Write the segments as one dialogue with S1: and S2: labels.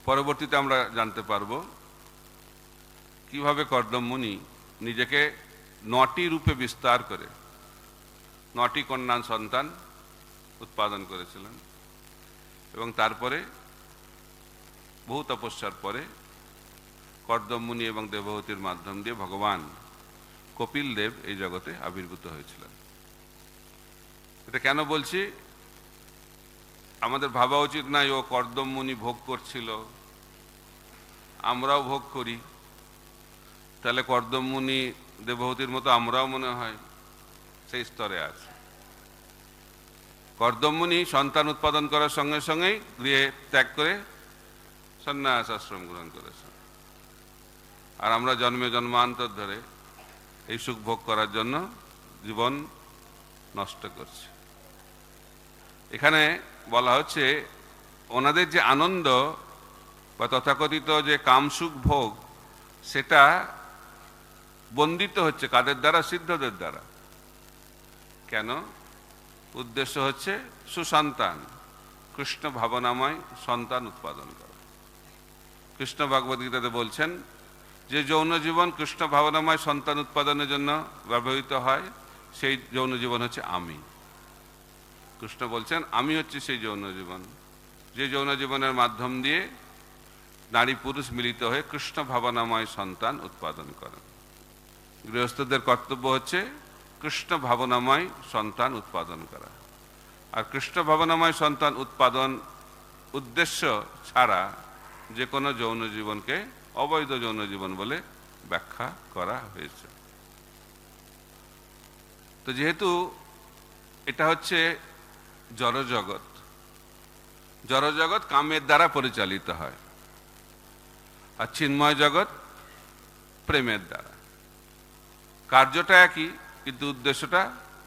S1: পরবর্তীতে আমরা জানতে পারব কিভাবে কর্দম মুনি নিজেকে 9টি রূপে বিস্তার করে 9টি কন্যা সন্তান উৎপাদন করেছিলেন এবং তারপরে বহু তপস্যার পরে কর্দম মুনি এবং দেবহূতির মাধ্যম দিয়ে ভগবান কপিল দেব এই জগতে আবির্ভূত হয়েছিলেন। এটা কেন বলছি? আমাদের ভাবা উচিত নয় ও কর্দম মুনি ভোগ করছিল, আমরাও ভোগ করি, তাহলে কর্দম মুনি দেবহূতির মতো আমরাও মনে হয় সেই স্তরে আছে। কর্দম মুনি সন্তান উৎপাদন করার সঙ্গে সঙ্গেই গৃহে ত্যাগ করে সন্ন্যাস আশ্রম গ্রহণ করেছে, আর আমরা জন্মে জন্মান্তর ধরে এই সুখ ভোগ করার জন্য জীবন নষ্ট করছি। এখানে বলা হচ্ছে ওনাদের যে আনন্দ বা তথাকথিত যে কামসুখ ভোগ, সেটা বন্দিত হচ্ছে কাদের দ্বারা? সিদ্ধদের দ্বারা। কেন? উদ্দেশ্য হচ্ছে সুসন্তান, কৃষ্ণ ভাবনাময় সন্তান উৎপাদন করা। কৃষ্ণ ভগবদ্গীতাতে বলছেন যে যৌন জীবন কৃষ্ণ ভাবনাময় সন্তান উৎপাদনের জন্য ব্যবহৃত হয়, সেই যৌন জীবন হচ্ছে আমি। কৃষ্ণ বলছেন আমি হচ্ছে সেই যৌন জীবন, যে যৌন জীবনের মাধ্যম দিয়ে নারী পুরুষ মিলিত হয়ে কৃষ্ণ ভাবনাময় সন্তান উৎপাদন করেন। গৃহস্থদের কর্তব্য হচ্ছে কৃষ্ণ ভাবনাময় সন্তান উৎপাদন করা, আর কৃষ্ণ ভাবনাময় সন্তান উৎপাদন উদ্দেশ্য ছাড়া যে কোনো যৌন জীবনকে অবৈধ যৌন জীবন বলে ব্যাখ্যা করা হয়েছে। তো যেহেতু এটা হচ্ছে জড়জগৎ, জড়জগৎ কামের দ্বারা পরিচালিত হয়, আর চিন্ময় জগৎ প্রেমের দ্বারা। কার্যটা একই কিন্তু উদ্দেশ্যটা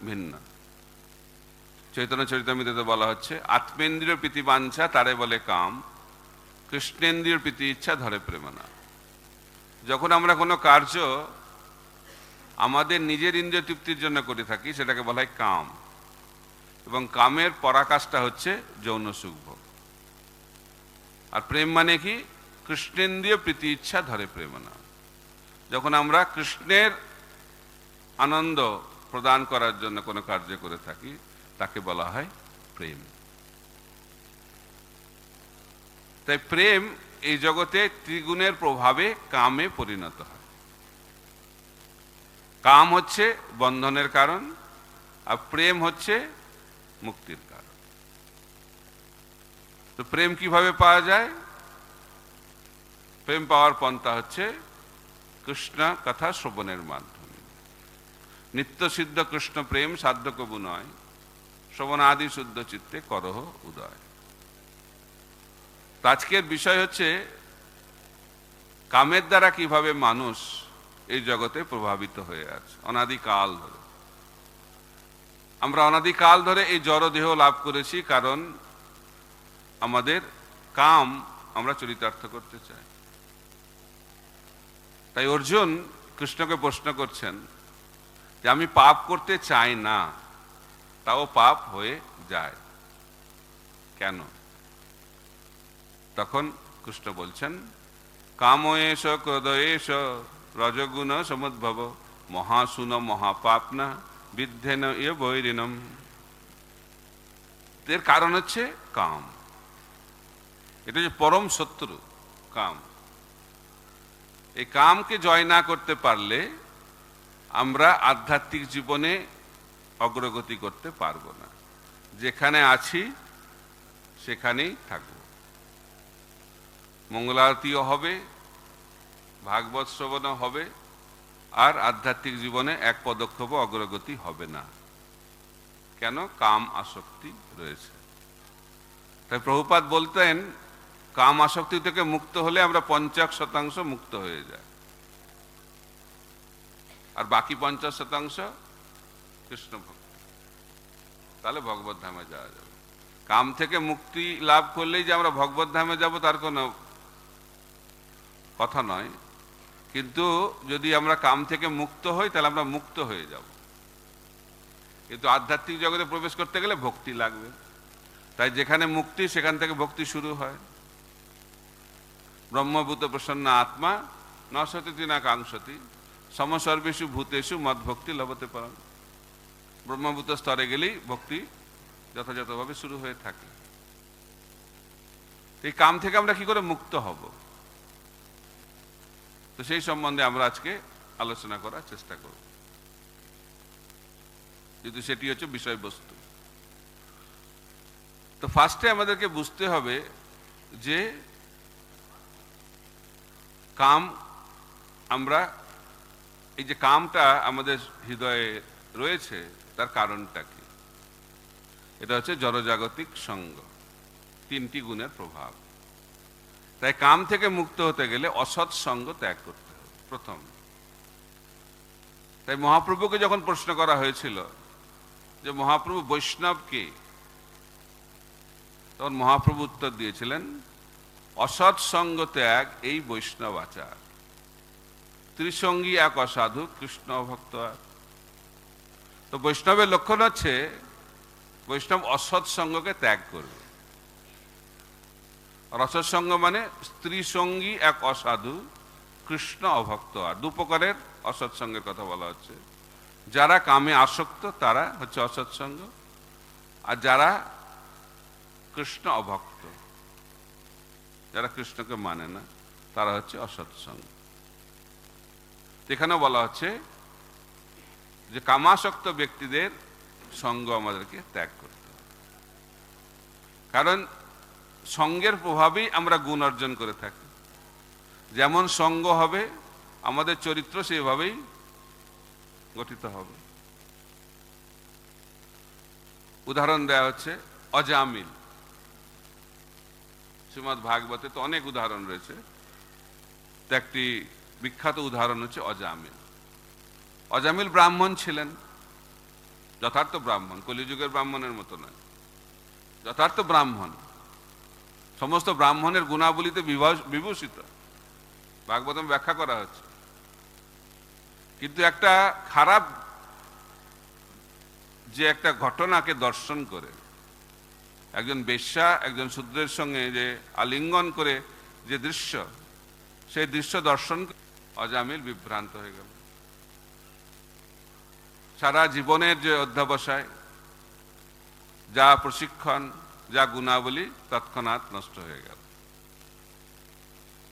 S1: ভিন্ন। চৈতন্য চরিতামৃতে বলা হচ্ছে আত্মেন্দ্রিয় প্রীতি বাঞ্ছা তারে বলে কাম, কৃষ্ণেন্দ্রিয় প্রীতি ইচ্ছা ধরে প্রেমনা। যখন আমরা কোনো কার্য আমাদের নিজের ইন্দ্রিয় তৃপ্তির জন্য করে থাকি সেটাকে বলা হয় কাম, এবং কামের পরাকাষ্ঠা হচ্ছে যৌন সুখ ভোগ। আর প্রেম মানে কি? কৃষ্ণেন্দ্রিয় প্রীতি ইচ্ছা ধরে প্রেমনা। যখন আমরা কৃষ্ণের আনন্দ প্রদান করার জন্য কোনো কার্য করে থাকি তাকে বলা হয় প্রেম। তাই প্রেম এই জগতে ত্রিগুণের প্রভাবে কামে পরিণত হয়। কাম হচ্ছে বন্ধনের কারণ, আর প্রেম হচ্ছে মুক্তির কারণ। তো প্রেম কিভাবে পাওয়া যায়? প্রেম পাওয়ার পন্থা হচ্ছে কৃষ্ণ কথা শ্রবণের মাধ্যমে। নিত্য সিদ্ধ কৃষ্ণ প্রেম সাধ্য কবু নয়, শ্রবণ আদি শুদ্ধ চিত্তে করহ উদয়। আজকের বিষয় হচ্ছে কামের দ্বারা কিভাবে মানুষ এই জগতে প্রভাবিত হয়ে আছে। অনাদিকাল ধরে আমরা অনাদিকাল ধরে এই জড় দেহ লাভ করেছি, কারণ আমাদের কাম আমরা চরিতার্থ করতে চাই। তাই অর্জুন কৃষ্ণকে প্রশ্ন করছেন যে আমি পাপ করতে চাই না, তাও পাপ হয়ে যায় কেন? তখন কৃষ্ণ বলছেন কাময়েশ ক্রোধয়েশ রজগুণ সমুদ্ভব মহাসুন মহাপাপনা বিদ্ধেন ইয় বৈরিণম। এর কারণ হচ্ছে কাম। এটা হচ্ছে পরম শত্রু কাম। এই কামকে জয় না করতে পারলে আমরা আধ্যাত্মিক জীবনে অগ্রগতি করতে পারবো না। যেখানে আছি সেখানেই থাকব। মঙ্গলারতিও হবে, ভাগবত শ্রবণও হবে, আর আধ্যাত্মিক জীবনে এক পদক্ষেপও অগ্রগতি হবে না। কেন? কাম আসক্তি রয়েছে। তাই প্রভুপাদ বলতেন কাম আসক্তি থেকে মুক্ত হলে আমরা 50% মুক্ত হয়ে যায়, আর বাকি 50% কৃষ্ণ ভক্তি, তাহলে ভগবত ধামে যাওয়া যাবে। কাম থেকে মুক্তি লাভ করলেই যে আমরা ভগবত ধামে যাব তার কোনো কথা নয়, কিন্তু যদি আমরা কাম থেকে মুক্ত হই তাহলে আমরা মুক্ত হয়ে যাব। কিন্তু আধ্যাত্মিক জগতে প্রবেশ করতে গেলে ভক্তি লাগবে। তাই যেখানে মুক্তি সেখান থেকে ভক্তি শুরু হয়। ব্রহ্মভূত প্রসন্ন আত্মা ন সতিতি না কাঙ্ক্ষতি সমসর্বেষু ভূতেষু মদ্ভক্তি লভতে পরম। ব্রহ্মভূত স্তরে গেলেই ভক্তি যথাযথভাবে শুরু হয়ে থাকে। এই কাম থেকে আমরা কি করে মুক্ত হব, তো সেই সম্বন্ধে আমরা আজকে আলোচনা করার চেষ্টা করব, যেহেতু সেটি হচ্ছে বিষয়বস্তু। তো ফার্স্টে আমাদেরকে বুঝতে হবে যে কাম, আমরা এই যে কামটা আমাদের হৃদয়ে রয়েছে তার কারণটা কি? এটা হচ্ছে জড়জাগতিক সঙ্গ, তিনটি গুণের প্রভাব। তাই কাম থেকে মুক্ত হতে গেলে অসৎ সঙ্গ ত্যাগ করতে হবে প্রথম। তাই মহাপ্রভুকে যখন প্রশ্ন করা হয়েছিল যে মহাপ্রভু বৈষ্ণব কে, তখন মহাপ্রভু উত্তর দিয়েছিলেন অসৎ সঙ্গ ত্যাগ এই বৈষ্ণব আচার, ত্রিসঙ্গী এক অসাধু কৃষ্ণ ভক্ত। তো বৈষ্ণবের লক্ষণ হচ্ছে বৈষ্ণব অসৎ সঙ্গকে ত্যাগ করবে। আর অসৎ সঙ্গ মানে স্ত্রীসঙ্গী এক অসাধু কৃষ্ণ অভক্ত। আর দু প্রকারের অসৎ সঙ্গের কথা বলা হচ্ছে। যারা কামে আসক্ত তারা হচ্ছে অসৎ সঙ্গ, আর যারা কৃষ্ণ অভক্ত, যারা কৃষ্ণকে মানে না, তারা হচ্ছে অসৎ সঙ্গ। এখানেও বলা হচ্ছে যে কামাসক্ত ব্যক্তিদের সঙ্গ আমাদেরকে ত্যাগ করতে হবে, কারণ সঙ্গের প্রভাবেই আমরা গুণ অর্জন করে থাকি। যেমন সঙ্গ হবে আমাদের চরিত্র সেভাবেই গঠিত হবে। উদাহরণ দেয়া হচ্ছে অজামিল। শ্রীমদ্ ভাগবতে তো অনেক উদাহরণ রয়েছে, তো একটি বিখ্যাত উদাহরণ হচ্ছে অজামিল। অজামিল ব্রাহ্মণ ছিলেন, যথার্থ ব্রাহ্মণ, কলিযুগের ব্রাহ্মণের মতো নয়, যথার্থ ব্রাহ্মণ, সমস্ত ব্রাহ্মণের গুণাবলীতে বিভূষিত, ভাগবতম ব্যাখ্যা করা হচ্ছে। কিন্তু একটা খারাপ যে একটা ঘটনাকে দর্শন করে, একজন বেশ্যা একজন শূদ্রের সঙ্গে যে আলিঙ্গন করে যে দৃশ্য, সেই দৃশ্য দর্শন অজামিল বিভ্রান্ত হয়ে গেল। সারা জীবনের যে অধ্যবসায়, যা প্রশিক্ষণ, যা গুণাবলী তৎক্ষণাৎ নষ্ট হয়ে গেল,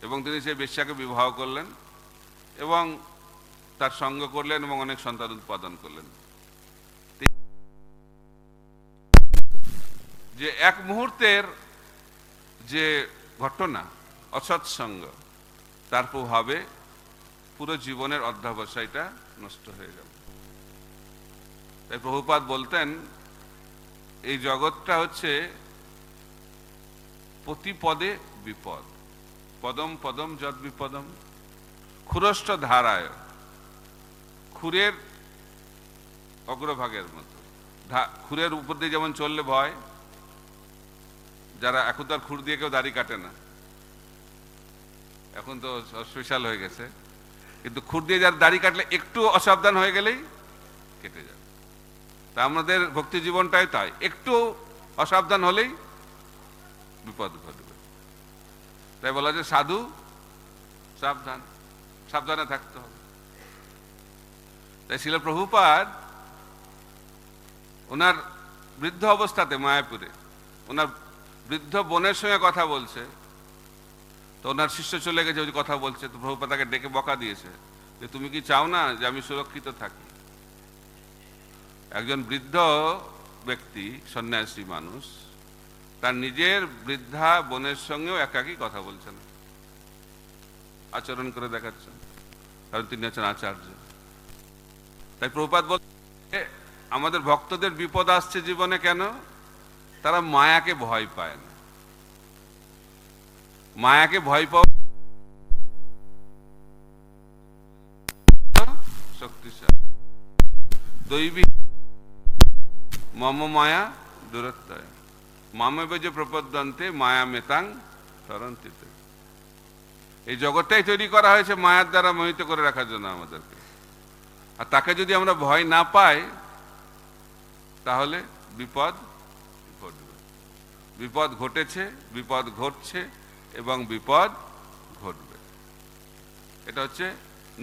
S1: এবং তিনি সেই বেশ্যাকে বিবাহ করলেন এবং তার সঙ্গ করলেন এবং অনেক সন্তান উৎপাদন করলেন। যে এক মুহূর্তের যে ঘটনা অসৎসঙ্গ, তার প্রভাবে পুরো জীবনের অধ্যবসায়টা নষ্ট হয়ে গেল। তাই প্রভুপাদ বলতেন এই জগৎটা হচ্ছে প্রতি পদে বিপদ, পদম পদম যদ বিপদম ক্ষুরষ্ট ধারায়, খুরের অগ্রভাগের মতো। খুরের উপর দিয়ে যেমন চললে ভয়, যারা এখন তো আর খুর দিয়ে কেউ দাড়ি কাটে না, এখন তো স্পেশাল হয়ে গেছে, কিন্তু খুর দিয়ে যার দাড়ি কাটলে একটু অসাবধান হয়ে গেলেই কেটে যাবে। তা আমাদের ভক্তি জীবনটাই তাই, একটু অসাবধান হলেই বিপদ ঘটবে। তাই বলা যে সাধু সাবধান, সাবধানে থাকতে হবে। তাই শিল প্রভুপাদ ওনার বৃদ্ধ অবস্থাতে মায়াপুরে ওনার বৃদ্ধ বোনের সঙ্গে কথা বলছে, তো ওনার শিষ্য চলে গেছে, ওই কথা বলছে, তো প্রভুপাদ তাকে ডেকে বকা দিয়েছে যে তুমি কি চাও না যে আমি সুরক্ষিত থাকি? একজন বৃদ্ধ ব্যক্তি, সন্ন্যাসী মানুষ, তার নিজের বৃদ্ধা বোনের সঙ্গেও একাকী কথা বলছেন, আচরণ করে দেখাচ্ছেন, কারণ তিনি হচ্ছেন আচার্য। তাই প্রভুপাদ বলছে আমাদের ভক্তদের বিপদ আসছে জীবনে কেন? তারা মায়াকে ভয় পায় না। মায়াকে ভয় পাওয়া শক্তিশালী, দৈবী মম মায়া দূরত্বয় মামেবে যে প্রপদ্যন্তে মায়া মেতাং তরন্তিতে। এই জগৎটাই তৈরি করা হয়েছে মায়ার দ্বারা মোহিত করে রাখার জন্য আমাদেরকে। আর তাকে যদি আমরা ভয় না পাই তাহলে বিপদ ঘটবে। বিপদ ঘটেছে, বিপদ ঘটছে এবং বিপদ ঘটবে। এটা হচ্ছে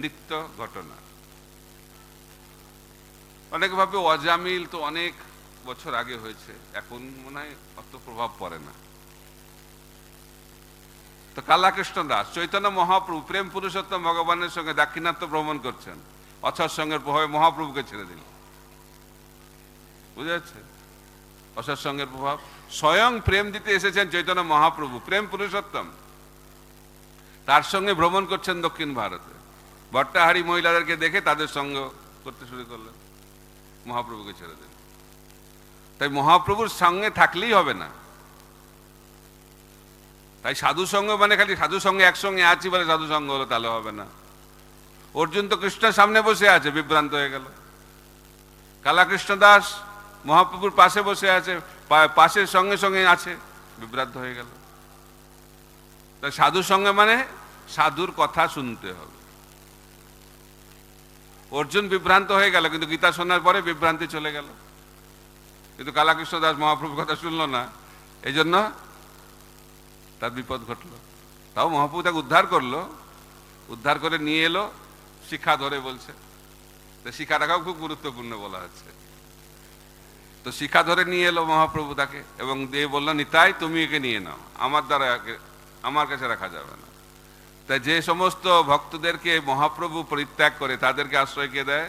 S1: নিত্য ঘটনা। অনেকে ভাবে অজামিল তো অনেক বছর আগে হয়েছে, এখন মনে হয় অত প্রভাব পড়ে না। তো কালাকৃষ্ণ দাস চৈতন্য মহাপ্রভু প্রেম পুরুষোত্তম ভগবানের সঙ্গে দাক্ষিণাত্য ভ্রমণ করছেন, অসৎ সঙ্গের প্রভাবে মহাপ্রভুকে ছেড়ে দিল। বুঝা যাচ্ছে? অসৎ সঙ্গের প্রভাব, স্বয়ং প্রেম দিতে এসেছেন চৈতন্য মহাপ্রভু, প্রেম পুরুষোত্তম, তার সঙ্গে ভ্রমণ করছেন দক্ষিণ ভারতে। ভট্টাহারি মহিলাদেরকে দেখে তাদের সঙ্গ করতে শুরু করলেন, মহাপ্রভুকে ছেড়ে দিলেন। তাই মহাপ্রভুর সঙ্গে থাকলেই হবে না। তাই সাধু সঙ্গ মানে খালি সাধু সঙ্গে একসঙ্গে আছি বলে সাধু সঙ্গ হলো, তাহলে হবে না। অর্জুন তো কৃষ্ণের সামনে বসে আছে, বিভ্রান্ত হয়ে গেল। কালাকৃষ্ণ দাস মহাপ্রভুর পাশে বসে আছে, পাশের সঙ্গে সঙ্গে আছে, বিভ্রান্ত হয়ে গেল। তাই সাধু সঙ্গে মানে সাধুর কথা শুনতে হবে। অর্জুন বিভ্রান্ত হয়ে গেল, কিন্তু গীতা শোনার পরে বিভ্রান্তি চলে গেল। কিন্তু কালাকৃষ্ণ দাস মহাপ্রভুর কথা শুনলো না, এই জন্য তার বিপদ ঘটলো। তাও মহাপ্রভু তাকে উদ্ধার করলো, উদ্ধার করে নিয়ে এলো, শিক্ষা ধরে বলছে। তো শিক্ষাটাকেও খুব গুরুত্বপূর্ণ বলা হচ্ছে। তো শিক্ষা ধরে নিয়ে এলো মহাপ্রভু তাকে, এবং দিয়ে বললো, নিতাই তুমি একে নিয়ে নাও, আমার দ্বারা আমার কাছে রাখা যাবে না। তাই যে সমস্ত ভক্তদেরকে মহাপ্রভু পরিত্যাগ করে তাদেরকে আশ্রয় কে দেয়?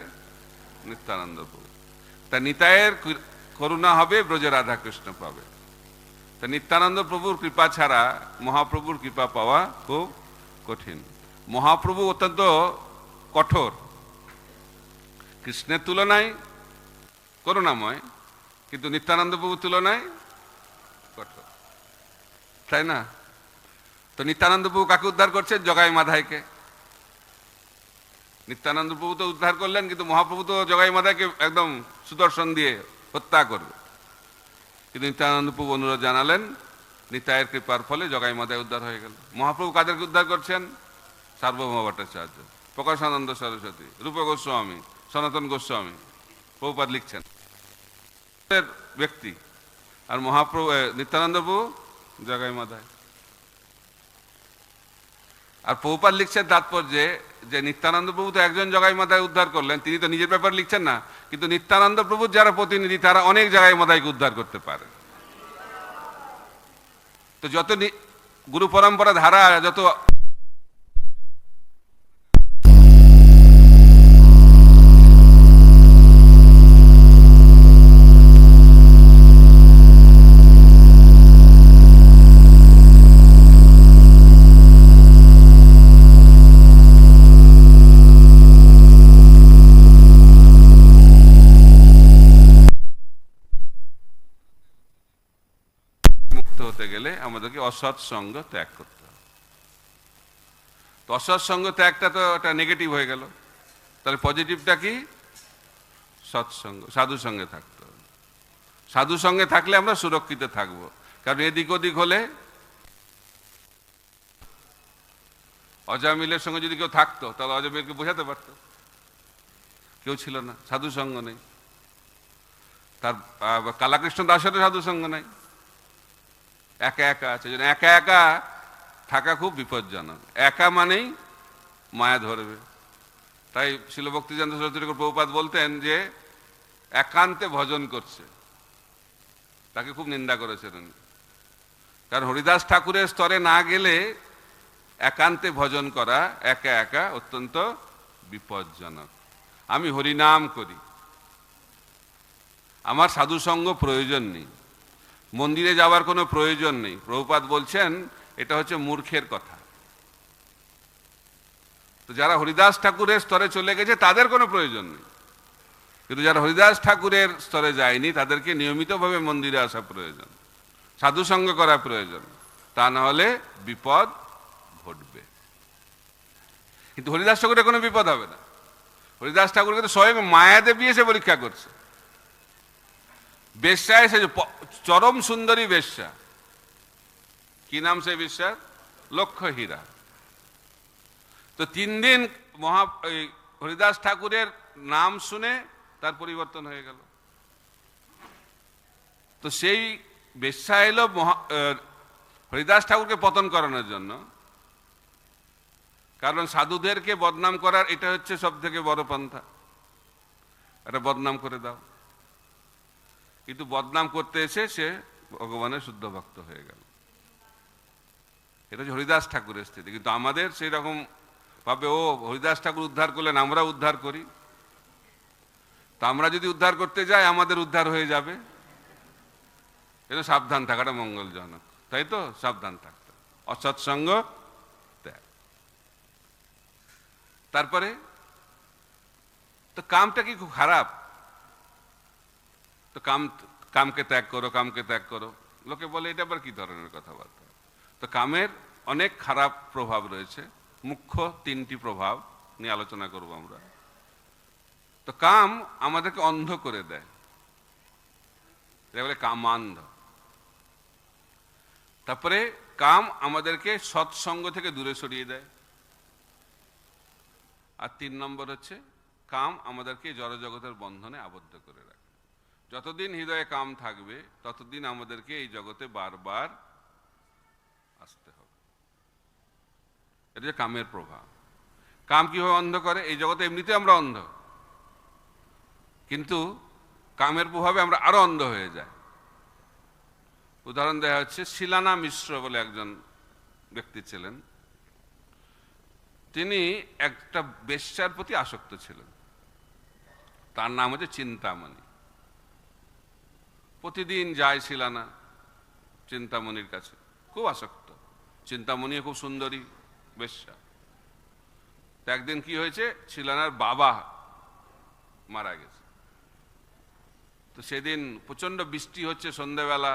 S1: নিত্যানন্দ প্রভু। তা নিতাইয়ের করুণা হবে, ব্রজে রাধাকৃষ্ণ পাবে। তা নিত্যানন্দ প্রভুর কৃপা ছাড়া মহাপ্রভুর কৃপা পাওয়া খুব কঠিন। মহাপ্রভু অত্যন্ত কঠোর, কৃষ্ণের তুলনায় করুণাময়, কিন্তু নিত্যানন্দ প্রভুর তুলনায় কঠোর, তাই না? তো নিত্যানন্দ প্রভু কাকে উদ্ধার করছেন? জগাই মাধাইকে। নিত্যানন্দ প্রভু তো উদ্ধার করলেন, কিন্তু মহাপ্রভু তো জগাই মাধাইকে একদম সুদর্শন দিয়ে হত্যা করবে। কিন্তু নিত্যানন্দ প্রভু অনুরোধ জানালেন, নিতাইয়ের কৃপার ফলে জগাই মাধাই উদ্ধার হয়ে গেল। মহাপ্রভু কাদেরকে উদ্ধার করছেন? সার্বভৌম ভট্টাচার্য, প্রকাশানন্দ সরস্বতী, রূপ গোস্বামী, সনাতন গোস্বামী, প্রভুপাদ লিখছেন ব্যক্তি। আর মহাপ্রভু নিত্যানন্দ প্রভু জগাই মাধাই। আর প্রভুপাদ লিখছেন তাৎপর্যে যে নিত্যানন্দ প্রভু তো একজন জগাই মাধাই উদ্ধার করলেন, তিনি তো নিজের ব্যাপার লিখছেন না, কিন্তু নিত্যানন্দ প্রভুর যারা প্রতিনিধি তারা অনেক জগাই মাধাইকে উদ্ধার করতে পারে। তো যত গুরু পরম্পরা ধারা যত হতে গেলে আমাদেরকে অসৎ সঙ্গ ত্যাগ করতে হবে। তো অসৎ সঙ্গ ত্যাগটা তো একটা নেগেটিভ হয়ে গেল, তাহলে পজিটিভটা কি? সৎসঙ্গ, সাধু সঙ্গে থাকতে হবে। সাধু সঙ্গে থাকলে আমরা সুরক্ষিত থাকব। কারণ এদিক ওদিক হলে, অজামিলের সঙ্গে যদি কেউ থাকতো তাহলে অজামিলকে বোঝাতে পারতো, কেউ ছিল না, সাধু সঙ্গ নেই। তার কালাকৃষ্ণ দাসেরও সাধু সঙ্গ নেই, একা একা আছে। একা একা থাকা খুব বিপজ্জনক। একা মানেই মায়া ধরবে। তাই শিল ভক্তিচন্দ্র সরস্বতী ঠাকুর প্রভুপাদ বলতেন যে একান্তে ভজন করছে, তাকে খুব নিন্দা করেছিলেন। কারণ হরিদাস ঠাকুরের স্তরে না গেলে একান্তে ভজন করা একা একা অত্যন্ত বিপজ্জনক। আমি হরিনাম করি, আমার সাধুসঙ্গ প্রয়োজন নেই, মন্দিরে যাওয়ার কোনো প্রয়োজন নেই। প্রভুপাদ বলছেন এটা হচ্ছে মূর্খের কথা। তো যারা হরিদাস ঠাকুরের স্তরে চলে গেছে তাদের কোনো প্রয়োজন নেই, কিন্তু যারা হরিদাস ঠাকুরের স্তরে যায়নি তাদেরকে নিয়মিতভাবে মন্দিরে আসা প্রয়োজন, সাধুসঙ্গ করা প্রয়োজন, তা না হলে বিপদ ঘটবে। কিন্তু হরিদাস ঠাকুরের কোনো বিপদ হবে না। হরিদাস ঠাকুরকে তো স্বয়ং মায়াদেবী এসে পরীক্ষা করছে। বেশ্যা এসেছে, চরম সুন্দরী বেশ্যা। কি নাম সে বেশ্যার? লক্ষ্য হীরা। তো 3 দিন হরিদাস ঠাকুরের নাম শুনে তার পরিবর্তন হয়ে গেল। তো সেই বেশ্যা এলো হরিদাস ঠাকুরকে পতন করানোর জন্য। কারণ সাধুদেরকে বদনাম করার এটা হচ্ছে সব থেকে বড় পন্থা, এটা বদনাম করে দাও। কিন্তু বদনাম করতে এসে সে ভগবানের শুদ্ধ ভক্ত হয়ে গেল। এটা হচ্ছে হরিদাস ঠাকুরের স্থিতি। কিন্তু আমাদের সেই রকম ভাবে, ও হরিদাস ঠাকুর উদ্ধার করলেন, আমরা উদ্ধার করি, তা আমরা যদি উদ্ধার করতে যাই আমাদের উদ্ধার হয়ে যাবে। এটা সাবধান থাকাটা মঙ্গলজনক, তাই তো? সাবধান থাকতে, অসৎসঙ্গ ত্যাগ। তারপরে তো কামটা কি খুব খারাপ? তো কামকে ত্যাগ করো, কামকে ত্যাগ করো, লোকে বলে এটা আবার কি ধরনের কথাবার্তা? তো কামের অনেক খারাপ প্রভাব রয়েছে, মুখ্য 3টি প্রভাব নিয়ে আলোচনা করব আমরা। তো কাম আমাদেরকে অন্ধ করে দেয়, এটা বলে কামান্ধ। তারপরে কাম আমাদেরকে সৎসঙ্গ থেকে দূরে সরিয়ে দেয়। আর 3 নম্বর হচ্ছে কাম আমাদেরকে জড়জগতের বন্ধনে আবদ্ধ করে রাখে। যতদিন হৃদয়ে কাম থাকবে ততদিন আমাদেরকে এই জগতে বারবার আসতে হবে। এটা হচ্ছে কামের প্রভাব। কাম কিভাবে অন্ধ করে? এই জগতে এমনিতে আমরা অন্ধ, কিন্তু কামের প্রভাবে আমরা আরো অন্ধ হয়ে যাই। উদাহরণ দেওয়া হচ্ছে, শিলানা মিশ্র বলে একজন ব্যক্তি ছিলেন। তিনি একটা বেশ্যার প্রতি আসক্ত ছিলেন, তার নাম হচ্ছে চিন্তামণি। প্রতিদিন যায় শিলানা চিন্তামণির কাছে, খুব আসক্ত। চিন্তামণি খুব সুন্দরী বেশ্যা। একদিন কি হয়েছে, শিলানার বাবা মারা গেছে। তো সেদিন প্রচন্ড বৃষ্টি হচ্ছে সন্ধ্যাবেলা।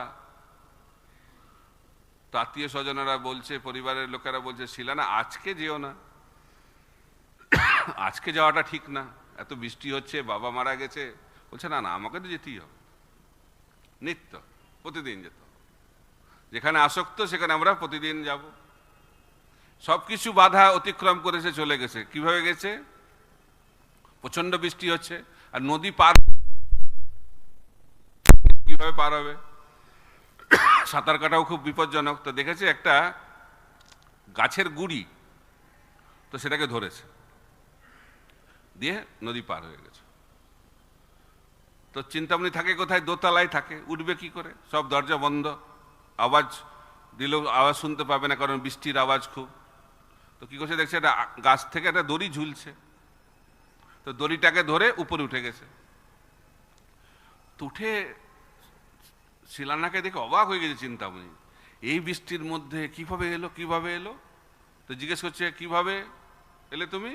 S1: তো আত্মীয় স্বজনেরা বলছে, পরিবারের লোকেরা বলছে, শিলানা আজকে যেও না, আজকে যাওয়াটা ঠিক না, এত বৃষ্টি হচ্ছে, বাবা মারা গেছে। বলছে না না, আমাকে তো যেতেই হবে, নিত্য প্রতিদিন যেত। যেখানে আসক্ত সেখানে আমরা প্রতিদিন যাব। সবকিছু বাধা অতিক্রম করে সে চলে গেছে। কিভাবে গেছে? প্রচন্ড বৃষ্টি হচ্ছে, আর নদী পার কিভাবে পার হবে? সাঁতার কাটাও খুব বিপজ্জনক। তো দেখেছে একটা গাছের গুড়ি, তো সেটাকে ধরেছে, দিয়ে নদী পার হয়ে গেছে। তো চিন্তামণি থাকে কোথায়? দোতলায় থাকে। উঠবে কি করে? সব দরজা বন্ধ, আওয়াজ দিলেও আওয়াজ শুনতে পাবে না, কারণ বৃষ্টির আওয়াজ খুব। তো কি করছে, দেখছে একটা গাছ থেকে একটা দড়ি ঝুলছে, তো দড়িটাকে ধরে উপরে উঠে গেছে। তো উঠে শিলানাকে দেখে অবাক হয়ে গেছে চিন্তামণি, এই বৃষ্টির মধ্যে কিভাবে এলো, কিভাবে এলো? তো জিজ্ঞেস করছে, কিভাবে এলে তুমি?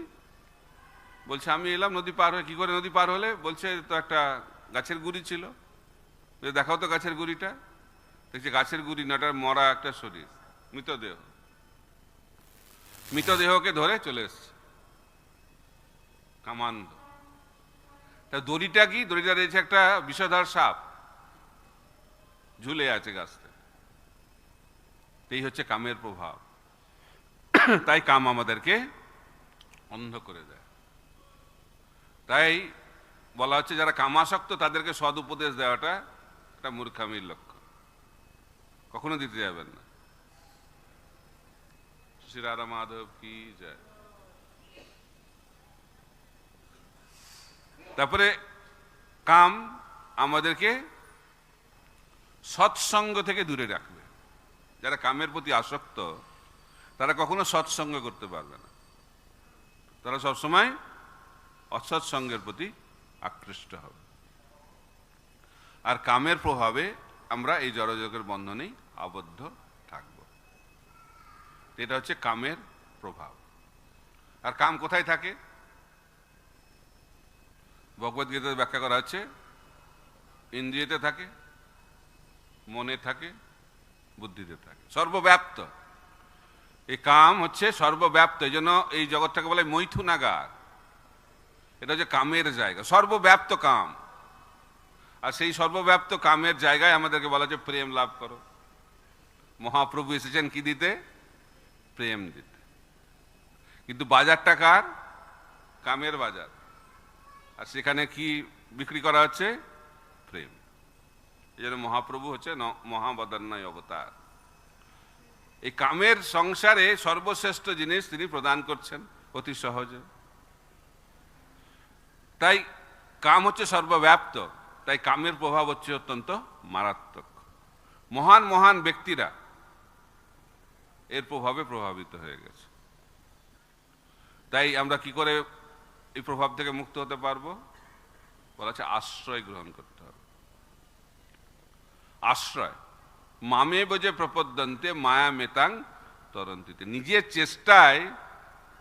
S1: বলছে আমি এলাম নদী পার হয়ে। কি করে নদী পার হলে? বলছে তো একটা গাছের গুড়ি ছিল। দেখাও তো গাছের গুড়িটা। দেখছি গাছের গুড়ি না, ওটা মরা একটা শরীর, মৃতদেহ। মৃতদেহকে ধরে চলে এসছে, কামান্ধ। তা দড়িটা কি? দড়িটা রয়েছে একটা বিষধর সাপ, ঝুলে আছে গাছ থেকে। এই হচ্ছে কামের প্রভাব। তাই কাম আমাদেরকে অন্ধ করে দেয়। তাই বলা হচ্ছে যারা কামাসক্ত তাদেরকে সদ উপদেশ দেওয়াটা একটা মূর্খামির লক্ষ্য, কখনো দিতে যাবেন না। শ্রী রাধা মাধব কি জয়। তারপরে কাম আমাদেরকে সৎসঙ্গ থেকে দূরে রাখবে। যারা কামের প্রতি আসক্ত তারা কখনো সৎসঙ্গ করতে পারবে না, তারা সবসময় অসৎসঙ্গের প্রতি আকৃষ্ট হবে। আর কামের প্রভাবে আমরা এই জড়জগতের বন্ধনেই আবদ্ধ থাকব। এটা হচ্ছে কামের প্রভাব। আর কাম কোথায় থাকে? ভগবদ্গীতাতে ব্যাখ্যা করা হচ্ছে, ইন্দ্রিয়তে থাকে, মনে থাকে, বুদ্ধিতে থাকে, সর্বব্যাপ্ত। এই কাম হচ্ছে সর্বব্যাপ্ত। এই জন্য এই জগৎটাকে বলে মৈথুনাগার। এটা হচ্ছে কামের জায়গা, সর্বব্যাপ্ত কাম। আর সেই সর্বব্যাপ্ত কামের জায়গায় আমাদেরকে বলা হচ্ছে প্রেম লাভ করো। মহাপ্রভু এসেছেন কি দিতে? প্রেম দিতে। কিন্তু বাজারটা কার? কামের বাজার। আর সেখানে কি বিক্রি করা হচ্ছে? প্রেম। এই জন্য মহাপ্রভু হচ্ছে মহাবদান্যয় অবতার। এই কামের সংসারে সর্বশ্রেষ্ঠ জিনিস তিনি প্রদান করছেন অতি সহজে। তাই কাম হচ্ছে সর্বব্যাপ্ত, তাই কামের প্রভাব হচ্ছে অত্যন্ত মারাত্মক। মহান মহান ব্যক্তিরা এর প্রভাবে প্রভাবিত হয়ে গেছে। তাই আমরা কি করে এই প্রভাব থেকে মুক্ত হতে পারবো? বলা হচ্ছে আশ্রয় গ্রহণ করতে হবে। আশ্রয়, মামে বজে প্রপদ্যন্তে মায়া মেতাং তরন্তিতে। নিজের চেষ্টায়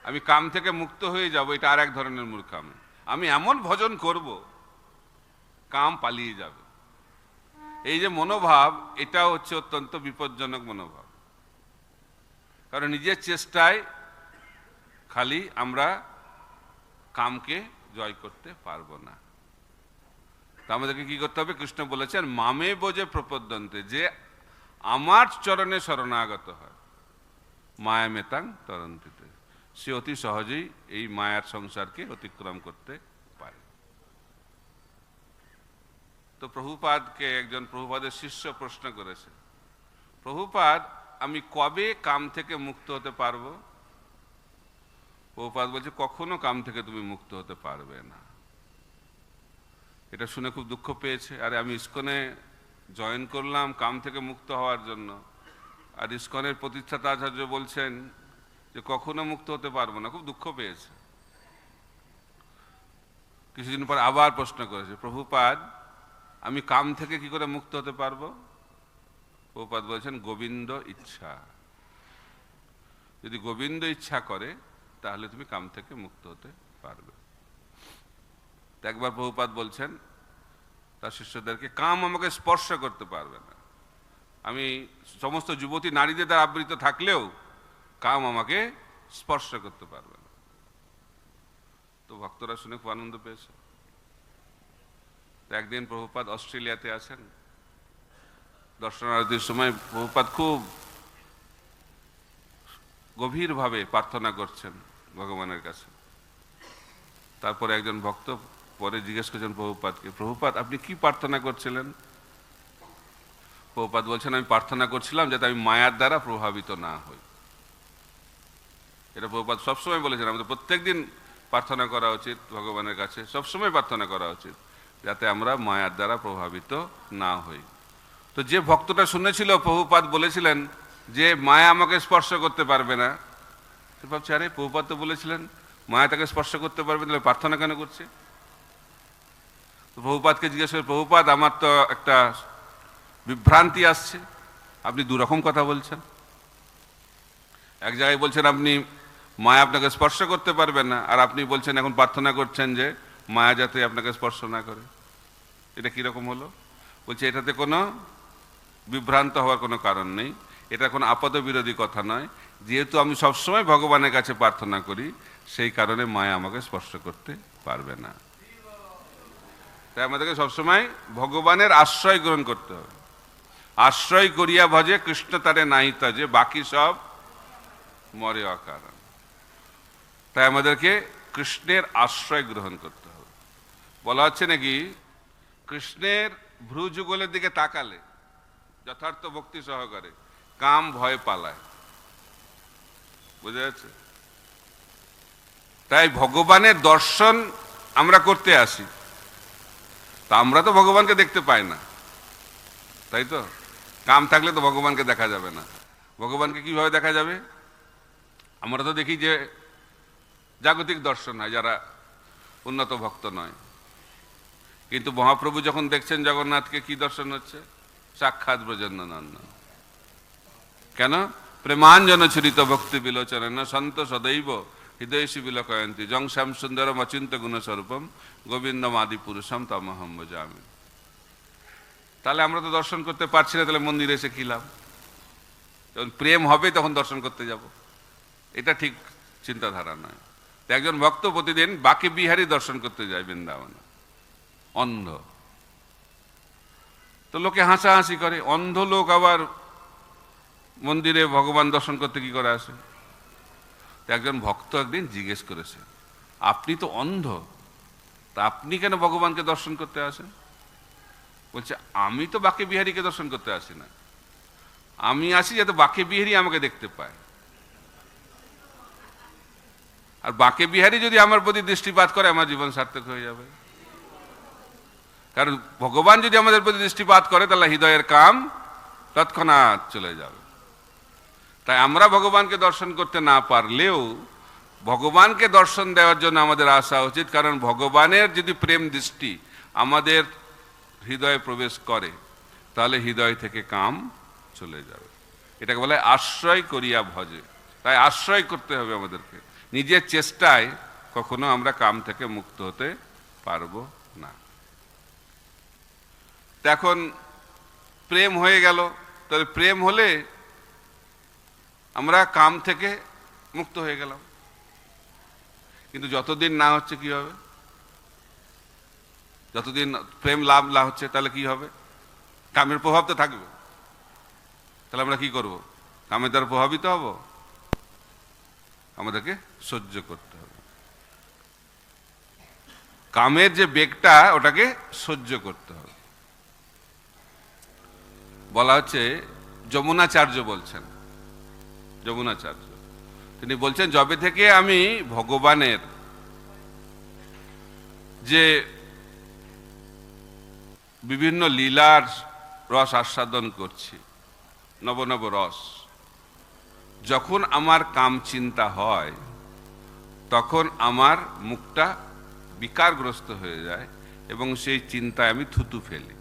S1: আমি কাম থেকে মুক্ত হয়ে যাব, এটা আর এক ধরনের মূর্খামি। আমি এমন ভজন করব কাম পালিয়ে যাবে, এই যে মনোভাব, এটা হচ্ছে অত্যন্ত বিপজ্জনক মনোভাব। কারণ নিজের চেষ্টায় খালি আমরা কামকে জয় করতে পারবো না। তা আমাদেরকে কি করতে হবে? কৃষ্ণ বলেছেন মামে বোঝে প্রপদ্যন্তে, যে আমার চরণে শরণাগত হয় মায়া মেতাং তরন্তিতে, সে অতি সহজেই এই মায়ার সংসারকে অতিক্রম করতে পারে। তো প্রভুপাদকে একজন প্রভুপাদের শিষ্য প্রশ্ন করেছে, প্রভুপাদ আমি কবে কাম থেকে মুক্ত হতে পারবো? প্রভুপাদ বলছে কখনো কাম থেকে তুমি মুক্ত হতে পারবে না। এটা শুনে খুব দুঃখ পেয়েছে। আরে আমি ইস্কনে জয়েন করলাম কাম থেকে মুক্ত হওয়ার জন্য, আর ইস্কনের প্রতিষ্ঠাতা আচার্য বলছেন যে কখনো মুক্ত হতে পারবো না। খুব দুঃখ পেয়েছে। কিছুদিন পর আবার প্রশ্ন করেছে, প্রভুপাদ আমি কাম থেকে কি করে মুক্ত হতে পারবো? প্রভুপাদ বলছেন গোবিন্দ ইচ্ছা, যদি গোবিন্দ ইচ্ছা করে তাহলে তুমি কাম থেকে মুক্ত হতে পারবে। একবার প্রভুপাদ বলছেন তার শিষ্যদেরকে, কাম আমাকে স্পর্শ করতে পারবে না। আমি সমস্ত যুবতী নারীদের দ্বারা আবৃত থাকলেও কাম আমাকে স্পর্শ করতে পারবে না। তো ভক্তরা শুনে খুব আনন্দ পেয়েছে। তো একদিন প্রভুপাদ অস্ট্রেলিয়াতে আছেন, দর্শনারতির সময় প্রভুপাদ খুব গভীরভাবে প্রার্থনা করছেন ভগবানের কাছে। তারপরে একজন ভক্ত পরে জিজ্ঞেস করছেন প্রভুপাদকে, প্রভুপাদ আপনি কি প্রার্থনা করছিলেন? প্রভুপাদ বলছেন আমি প্রার্থনা করছিলাম যাতে আমি মায়ার দ্বারা প্রভাবিত না হই। এটা প্রভুপাদ সবসময় বলেছেন, আমাদের প্রত্যেকদিন প্রার্থনা করা উচিত ভগবানের কাছে, সবসময় প্রার্থনা করা উচিত যাতে আমরা মায়ার দ্বারা প্রভাবিত না হই। তো যে ভক্তটা শুনেছিল প্রভুপাদ বলেছিলেন যে মায়া আমাকে স্পর্শ করতে পারবে না, সে ভাবছে আরে প্রভুপাদ তো বলেছিলেন মায়া তাকে স্পর্শ করতে পারবে, তাহলে প্রার্থনা কেন করছে? তো প্রভুপাদকে জিজ্ঞেস করে, প্রভুপাদ আমার তো একটা বিভ্রান্তি আসছে, আপনি দুরকম কথা বলছেন। এক জায়গায় বলছেন আপনি মায়া আপনাকে স্পর্শ করতে পারবে না, আর আপনি বলছেন এখন প্রার্থনা করছেন যে মায়া যাতে আপনাকে স্পর্শ না করে। এটা কিরকম হলো? বলছে এটাতে কোনো বিভ্রান্ত হওয়ার কোনো কারণ নেই, এটা কোনো আপাত বিরোধী কথা নয়। যেহেতু আমি সবসময় ভগবানের কাছে প্রার্থনা করি, সেই কারণে মায়া আমাকে স্পর্শ করতে পারবে না। তাই আমাদেরকে সবসময় ভগবানের আশ্রয় গ্রহণ করতে হবে। আশ্রয় করিয়া ভজে কৃষ্ণ তারে নাই তজে, বাকি সব মরে অকারণ। তাই আমাদেরকে কৃষ্ণের আশ্রয় গ্রহণ করতে হবে। বলা হচ্ছে নাকি কৃষ্ণের ভ্রু যুগলের দিকে তাকালে যথার্থ ভক্তি সহকারে কাম ভয় পালায়। বুঝা যাচ্ছে? তাই ভগবানের দর্শন আমরা করতে আসি, তা আমরা তো ভগবানকে দেখতে পাই না, তাই তো? কাম থাকলে তো ভগবানকে দেখা যাবে না। ভগবানকে কিভাবে দেখা যাবে? আমরা তো দেখি যে জাগতিক দর্শন হয়, যারা উন্নত ভক্ত নয়। কিন্তু মহাপ্রভু যখন দেখছেন জগন্নাথকে, কি দর্শন হচ্ছে? সাক্ষাৎ ব্রজেন্দ্রনন্দন। কেন? প্রেমাঞ্জন ছুরিত ভক্তি বিলোচন সন্ত সদৈব হৃদয়সী বিলকয়ন্তী জং শ্যাম সুন্দরম অচিন্ত গুণস্বরূপম গোবিন্দম আদি পুরুষম তমহম ভজামি। তাহলে আমরা তো দর্শন করতে পারছি না, তাহলে মন্দিরে এসে কি লাভ? যখন প্রেম হবে তখন দর্শন করতে যাব, এটা ঠিক চিন্তাধারা নয়। একজন ভক্ত প্রতিদিন বাকে বিহারী দর্শন করতে যায় বৃন্দাবনে, অন্ধ। তো লোকে হাসাহাসি করে, অন্ধ লোক আবার মন্দিরে ভগবান দর্শন করতে কি করে আসে? একজন ভক্ত একদিন জিজ্ঞেস করেছে, আপনি তো অন্ধ, তা আপনি কেন ভগবানকে দর্শন করতে আসেন? বলছে আমি তো বাকে বিহারীকে দর্শন করতে আসি না, আমি আসি যাতে বাঁকে বিহারী আমাকে দেখতে পায়, আর বাঁকে বিহারী যদি আমার প্রতি দৃষ্টিপাত করে আমার জীবন সার্থক হয়ে যাবে। কারণ ভগবান যদি আমাদের প্রতি দৃষ্টিপাত করে তাহলে হৃদয়ের কাম তৎক্ষণাৎ চলে যাবে। তাই আমরা ভগবানকে দর্শন করতে না পারলেও ভগবানকে দর্শন দেওয়ার জন্য আমাদের আসা উচিত, কারণ ভগবানের যদি প্রেম দৃষ্টি আমাদের হৃদয়ে প্রবেশ করে তাহলে হৃদয় থেকে কাম চলে যাবে। এটাকে বলে আশ্রয় করিয়া ভজে। তাই আশ্রয় করতে হবে আমাদেরকে, নিজের চেষ্টায় কখনো আমরা কাম থেকে মুক্ত হতে পারবো না। এখন প্রেম হয়ে গেল, তাহলে প্রেম হলে আমরা কাম থেকে মুক্ত হয়ে গেলাম। কিন্তু যতদিন না হচ্ছে কি হবে? যতদিন প্রেম লাভ না হচ্ছে তাহলে কি হবে? কামের প্রভাব তো থাকবে। তাহলে আমরা কি করব? কামের দ্বারা প্রভাবিত হব? আমাদেরকে সহ্য করতে হবে। কামের যে বেগটা ওটাকে সহ্য করতে হবে। বলা হচ্ছে, যমুনাচার্য বলছেন, যমুনাচার্য তিনি বলছেন, যবে থেকে আমি ভগবানের যে বিভিন্ন লীলার রস আস্বাদন করছি, নব নব রস, যখন আমার কাম চিন্তা হয় তখন আমার মুখটা বিকারগ্রস্ত হয়ে যায় এবং সেই চিন্তায় আমি থুতু ফেলি।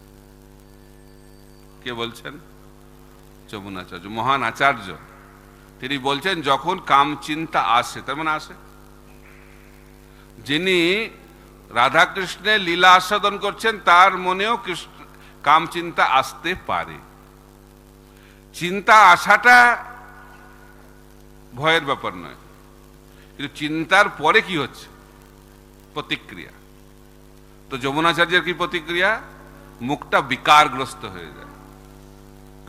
S1: কে বলছেন? যমুনাচার্য, মহান আচার্য। তিনি বলছেন যখন কাম চিন্তা আসে, তার মানে আসে, যিনি রাধা কৃষ্ণের লীলা আস্বাদন করছেন তার মনেও কাম চিন্তা আসতে পারে। চিন্তা আসাটা ভয়ের ব্যাপার নয়, কিন্তু চিন্তার পরে কি হচ্ছে? প্রতিক্রিয়া। তো যমুনাচার্যের কি প্রতিক্রিয়া? মুখটা বিকারগ্রস্ত হয়ে যায়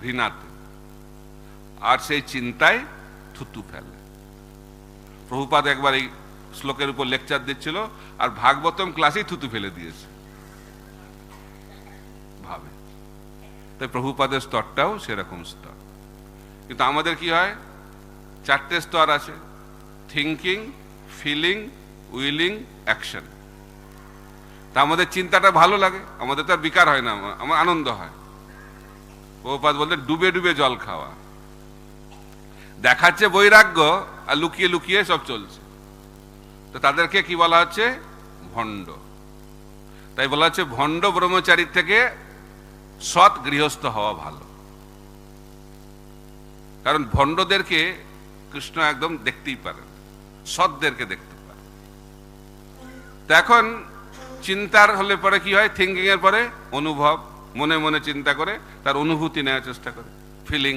S1: ঘৃণাতে, আর সেই চিন্তায় থুতু ফেলে। প্রভুপাদ একবার এই শ্লোকের উপর লেকচার দিচ্ছিল আর ভাগবতম ক্লাসেই থুতু ফেলে দিয়েছে, ভাবে। তাই প্রভুপাদের স্তরটাও সেরকম স্তর। কিন্তু আমাদের কি হয়? চারটে স্তর আছে: থিঙ্কিং, ফিলিং, উইলিং, অ্যাকশন। তা আমাদের চিন্তাটা ভালো লাগে, আমাদের তো আর বিকার হয় না, আমার আনন্দ হয়। প্রভুপাদ বলতে ডুবে ডুবে জল খাওয়া। দেখাচ্ছে বৈরাগ্য আর লুকিয়ে লুকিয়ে সব চলছে। তো তাদেরকে কি বলা হচ্ছে? ভণ্ড। তাই বলা হচ্ছে ভণ্ড ব্রহ্মচারীর থেকে সৎ গৃহস্থ হওয়া ভালো। কারণ ভণ্ডদেরকে কৃষ্ণ একদম দেখতেই পারেন, সৎদেরকে দেখতে পারেন। তো এখন চিন্তার হলে পরে কি হয়? থিঙ্কিং এর পরে অনুভব, মনে মনে চিন্তা করে তার অনুভূতি নেওয়ার চেষ্টা করে, ফিলিং,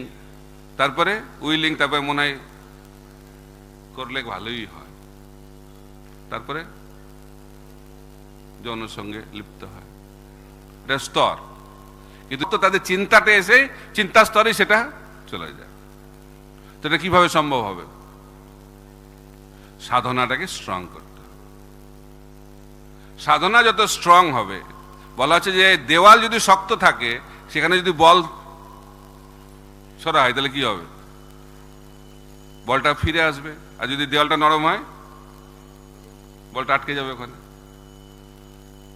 S1: তারপরে উইলিং, তারপরে মনে হয় করলে ভালোই হয়, তারপরে যৌনের সঙ্গে লিপ্ত হয়। এটা স্তর। কিন্তু তো তাদের চিন্তাটা এসে চিন্তা স্তরে সেটা চলে যায়। তো এটা কিভাবে সম্ভব হবে? সাধনাটাকে স্ট্রং করতে হবে। সাধনা যত স্ট্রং হবে, বলা হচ্ছে যে দেওয়াল যদি শক্ত থাকে সেখানে যদি বল সরা হয় তাহলে কি হবে? বলটা ফিরে আসবে। আর যদি দেওয়ালটা নরম হয় বলটা আটকে যাবে ওখানে।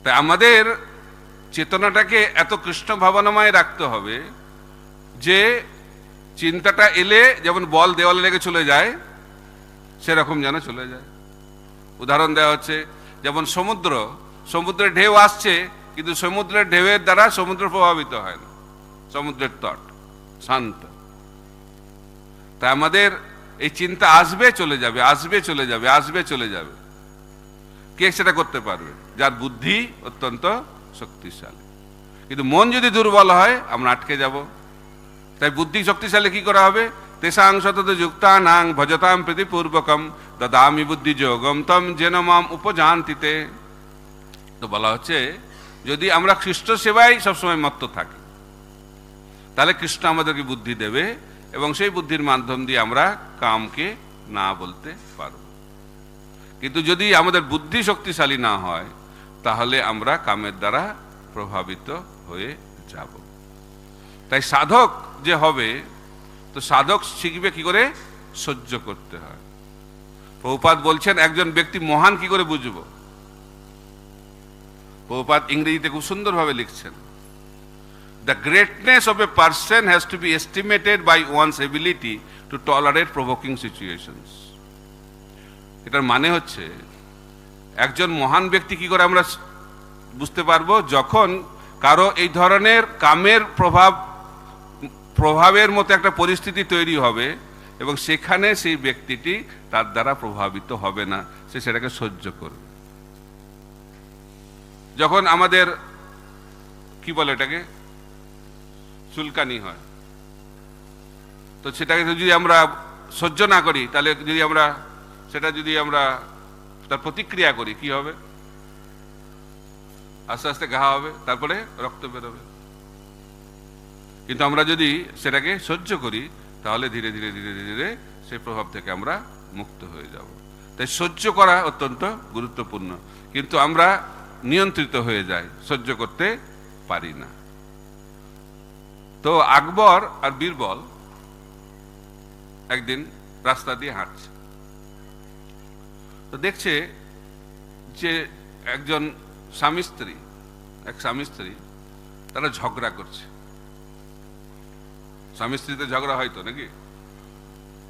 S1: তাই আমাদের চেতনাটাকে এত কৃষ্ণ ভাবনাময় রাখতে হবে যে চিন্তাটা এলে যেমন বল দেওয়ালে লেগে চলে যায় সেরকম যেন চলে যায়। উদাহরণ দেওয়া হচ্ছে, যেমন সমুদ্রের ঢেউ আসছে, কিন্তু সমুদ্রের ঢেউয়ের দ্বারা সমুদ্র প্রভাবিত হয় না, সমুদ্রের তট শান্ত। তাই আমাদের এই চিন্তা আসবে চলে যাবে, আসবে চলে যাবে, আসবে চলে যাবে। কে সেটা করতে পারবে? যার বুদ্ধি অত্যন্ত শক্তিশালী। কিন্তু মন যদি দুর্বল হয় আমরা আটকে যাব। তাই বুদ্ধি শক্তিশালী কি করা হবে? তেষাং সতত যুক্তানাং ভজতাম প্রীতিপূর্বকম দদামি বুদ্ধি যোগম তম যেন মাম উপজানতিতে। তো বলা হচ্ছে যদি আমরা কৃষ্ণ সেবায় সবসময় মত্ত থাকি তাহলে কৃষ্ণ আমাদেরকে বুদ্ধি দেবে এবং সেই বুদ্ধির মাধ্যম দিয়ে আমরা কামকে না বলতে পারব। কিন্তু যদি আমাদের বুদ্ধি শক্তিশালী না হয় তাহলে আমরা কামের দ্বারা প্রভাবিত হয়ে যাব। তাই সাধক যে হবে তো সাধক শিখবে কি করে সহ্য করতে হয়। প্রভুপাদ বলছেন একজন ব্যক্তি মহান কি করে বুঝবো। প্রভুপাদ ইংরেজিতে খুব সুন্দরভাবে লিখছেন, the greatness of a person has to be estimated by one's ability to tolerate provoking situations. এটার মানে হচ্ছে একজন মহান ব্যক্তি কি করে আমরা বুঝতে পারবো, যখন কারো এই ধরনের কামের প্রভাবের মতো একটা পরিস্থিতি তৈরি হবে এবং সেখানে সেই ব্যক্তিটি তার দ্বারা প্রভাবিত হবে না, সে সেটাকে সহ্য করবে। যখন আমাদের কি বলে এটাকে চুলকানি হয়, তো সেটাকে যদি আমরা সহ্য না করি, তাহলে যদি আমরা তার প্রতিক্রিয়া করি, কি হবে? আস্তে আস্তে ঘা হবে, তারপরে রক্ত বেরোবে। কিন্তু আমরা যদি সেটাকে সহ্য করি, তাহলে ধীরে ধীরে ধীরে ধীরে সেই প্রভাব থেকে আমরা মুক্ত হয়ে যাব। তাই সহ্য করা অত্যন্ত গুরুত্বপূর্ণ, কিন্তু আমরা নিয়ন্ত্রিত হয়ে যাই, সহ্য করতে পারি না। তো আকবর আর বীরবল একদিন রাস্তা দিয়ে হাঁটছে, তো দেখছে যে একজন স্বামী স্ত্রী তারা ঝগড়া করছে। স্বামী স্ত্রীতে ঝগড়া হয় তো নাকি?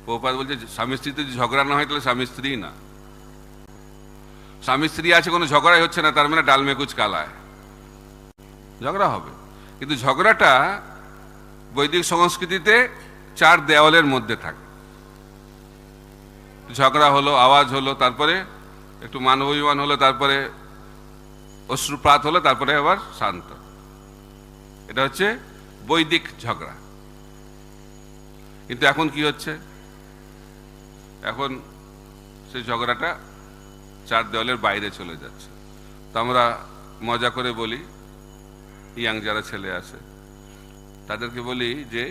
S1: প্রভুপাদ বলছে স্বামী স্ত্রীতে যদি ঝগড়া না হয় তাহলে স্বামী স্ত্রী না। স্বামী স্ত্রী আছে, কোনো ঝগড়াই হচ্ছে না, তার মানে ডাল মে কুচ কালা है, ঝগড়া হবে। কিন্তু ঝগড়াটা বৈদিক সংস্কৃতিতে 4 দেওয়ালের মধ্যে থাকে। ঝগড়া হলো, আওয়াজ হলো, তারপরে একটু মান অভিমান হলো, তারপরে অশ্রুপাত হলো, তারপরে আবার শান্ত। এটা হচ্ছে বৈদিক ঝগড়া। কিন্তু এখন কি হচ্ছে? এখন সেই ঝগড়াটা 4 দেওয়ালের বাইরে চলে যাচ্ছে। তো আমরা মজা করে বলি, ইয়াং যারা ছেলে আছে তাদেরকে বলি যে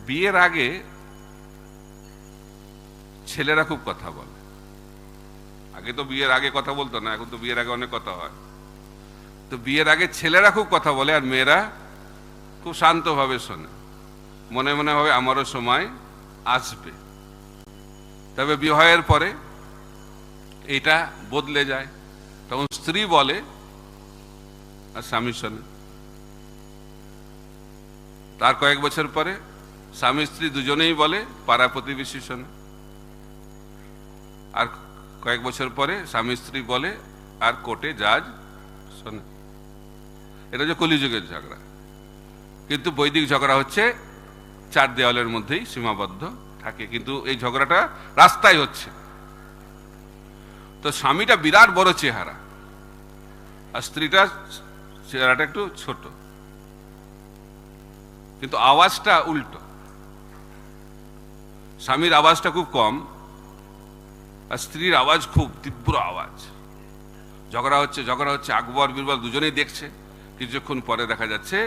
S1: বিয়ের আগে ছেলেরা খুব কথা বলে। আগে তো বিয়ের আগে কথা বলতো না, এখন তো বিয়ের আগে অনেক কথা হয়। তো বিয়ের আগে ছেলেরা খুব কথা বলে আর মেয়েরা খুব শান্তভাবে শোনে, মনে মনে ভাবে আমারও সময় আসবে। তবে বিবাহের পরে এটা বদলে যায়, তখন স্ত্রী বলে আর স্বামী শোনে। তার কয়েক বছর পরে স্বামী স্ত্রী দুজনেই বলে, পাড়া প্রতিবেশী শোনে। আর কয়েক বছর পরে স্বামী স্ত্রী বলে আর কোর্টে জাজ শোনে। এটা হচ্ছে কলিযুগের ঝগড়া। কিন্তু বৈদিক ঝগড়া হচ্ছে 4 দেওয়ালের মধ্যেই সীমাবদ্ধ থাকে, কিন্তু এই ঝগড়াটা রাস্তায় হচ্ছে। তো স্বামীটা বিরাট বড় চেহারা আর স্ত্রীটার চেহারাটা একটু ছোট, কিন্তু আওয়াজটা উল্টো। স্বামীর আওয়াজটা খুব কম আর স্ত্রীর আওয়াজ খুব তীব্র আওয়াজ। ঝগড়া হচ্ছে। আকবর বীরবল দুজনেই দেখছে। কিছুক্ষণ পরে দেখা যাচ্ছে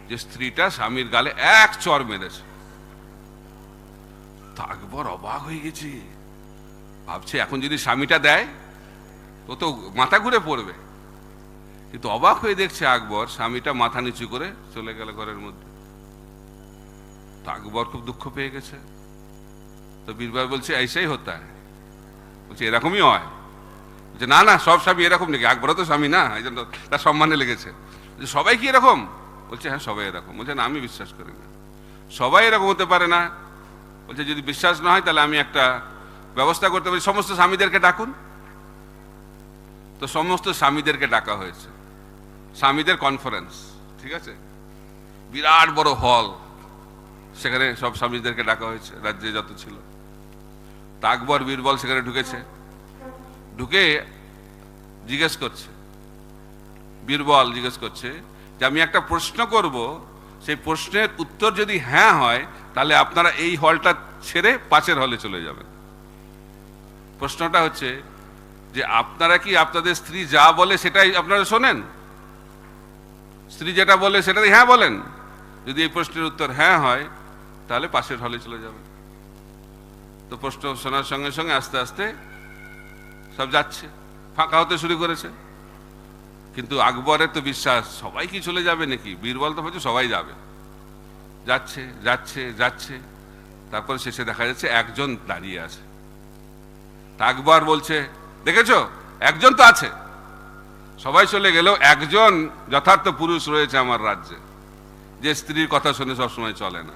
S1: যে স্ত্রীটা স্বামীর গালে এক চড় মেরেছে। তো আকবর অবাক হয়ে গেছে, ভাবছে এখন যদি স্বামীটা দেয় তো মাথা ঘুরে পড়বে। কিন্তু অবাক হয়ে দেখছে আকবর, স্বামীটা মাথা নিচু করে চলে গেল ঘরের মধ্যে। তো আকবর খুব দুঃখ পেয়ে গেছে। তো বীরবল বলছে ऐसे হতা है, বলছে এরকমই হয়। যে না না, সব স্বামী এরকম নাকি? আকবরও তো স্বামী না, এই জন্য তার সম্মানে লেগেছে। সবাই কি এরকম? বলছে হ্যাঁ সবাই এরকম। বলছে না, আমি বিশ্বাস করি না, সবাই এরকম হতে পারে না। বলছে যদি বিশ্বাস না হয় তাহলে আমি একটা ব্যবস্থা করতে পারি, সমস্ত স্বামীদেরকে ডাকুন। তো সমস্ত স্বামীদেরকে ডাকা হয়েছে, স্বামীদের কনফারেন্স, ঠিক আছে, বিরাট বড় হল, সেখানে সব স্বামীদেরকে ডাকা হয়েছে, রাজ্যে যত ছিল। তা আকবর বীরবল সেখানে ঢুকেছে, ঢুকে জিজ্ঞেস করছে, বীরবল জিজ্ঞেস করছে যে আমি একটা প্রশ্ন করব, সেই প্রশ্নের উত্তর যদি হ্যাঁ হয় তাহলে আপনারা এই হলটা ছেড়ে পাশের হলে চলে যাবেন। প্রশ্নটা হচ্ছে যে আপনারা কি আপনাদের স্ত্রী যা বলে সেটাই আপনারা শোনেন? স্ত্রী যেটা বলে সেটাই হ্যাঁ বলেন? যদি এই প্রশ্নের উত্তর হ্যাঁ হয় তাহলে পাশের হলে চলে যাবেন। তো প্রশ্ন শোনার সঙ্গে সঙ্গে আস্তে আস্তে সব যাচ্ছে, ফাঁকা হতে শুরু করেছে। কিন্তু আকবরের তো বিশ্বাস সবাই কি চলে যাবে নাকি? বীরবল তো ভাবছে সবাই যাবে। যাচ্ছে যাচ্ছে যাচ্ছে, তারপর শেষে দেখা যাচ্ছে একজন দাঁড়িয়ে আছে। তা আকবর বলছে, দেখেছো একজন তো আছে, সবাই চলে গেলেও একজন যথার্থ পুরুষ রয়েছে আমার রাজ্যে, যে স্ত্রীর কথা শুনে সবসময় চলে না।